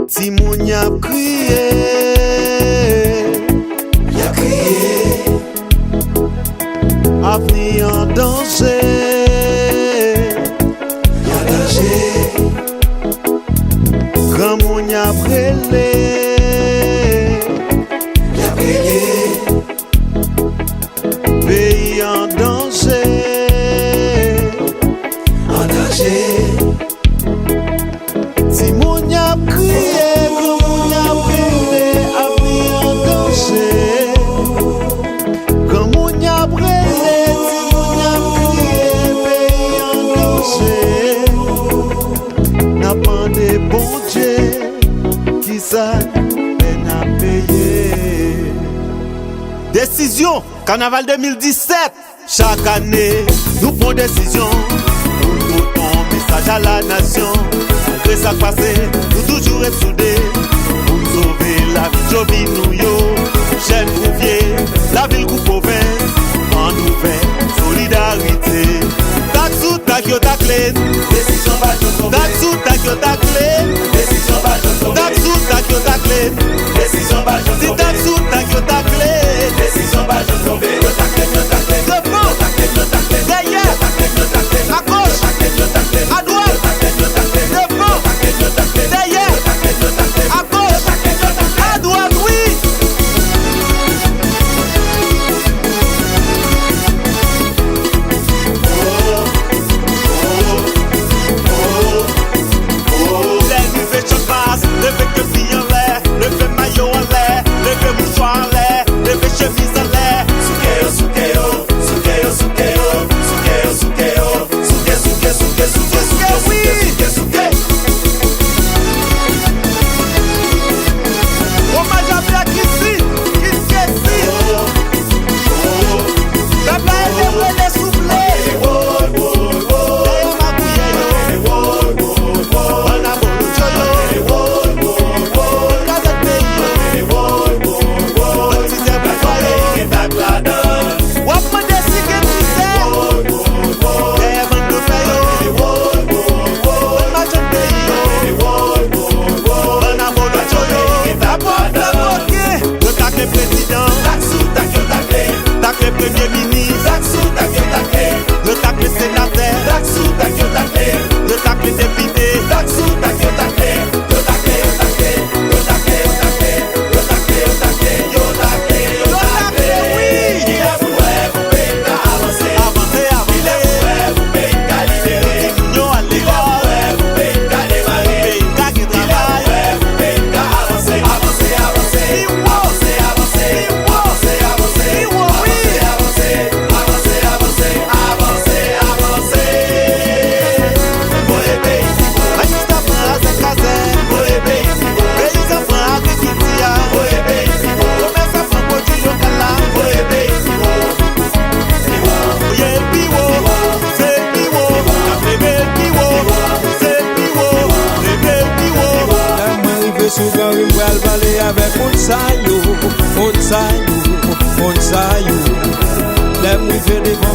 Si moun y a crié, avenir en danger, grand moun y a brûlé, pays en danger, Si moun y a crié, grand moun y a brûlé, avenir en danger, grand moun y a brûlé, si moun y a crié, pays en danger, n'a pas de bon Dieu qui ça peine à payer. Décision, Carnaval 2017. Chaque année, nous prenons décision pour porter un message à la nation. Malgré ça passé, nous toujours être soudés pour sauver la vie de Joby nous yo. Jeune ou vieux, la ville ou province, en nouvelle solidarité. Taxou, takyo, taklen, Décision va te tomber. taxou, takyo, taklen, Décision va te tomber. taxou, takyo, taklen, Décision va te si tomber. taxou, takyo, taklen. Décision va te tomber. Le taclet, le taclet. Devant, Le taclet, le taclet. derrière, Le taclet, le taclet. à gauche, Le taclet, le taclet. à droite, Le taclet, le taclet. devant, Le taclet, le taclet. derrière, Le taclet, le taclet. à gauche, Le taclet, le taclet. à droite, oui. Lève fait champagne, lève que fille en l'air, lève maillot en l'air, lève mouchoir en l'air, lève chemise en l'air. Sukeo, sukeo. Sukeo, sukeo. Sukeo, sukeo. Suke, suke, suke, suke, suke, oui. suke, suke. Hommage à Black ici, ici. Peuple a été brûlé, soufflé. D'ailleurs, ma bouillée, yo. On a beaucoup de choses, yo. On casse le pays, yo. On disait pas quoi, yo. On a demandé si que tu sais. D'ailleurs, on nous fait, yo. On marche le pays, yo. On a beaucoup de choses, yo. D'abord, le tacle président, tacle premier ministre, le tacle sénateur, le tacle député, avancer, l'union à l'école, pays qui travaille, magistrat prend à ses caserne, paysan prend agriculture, commerçant prend produit local là, oye le piwo, c'est le piwo, levé le piwo, c'est le piwo, levé le piwo. Arrivé sous grand rime pour aller parler avec Monsayo. L'aime rivé devant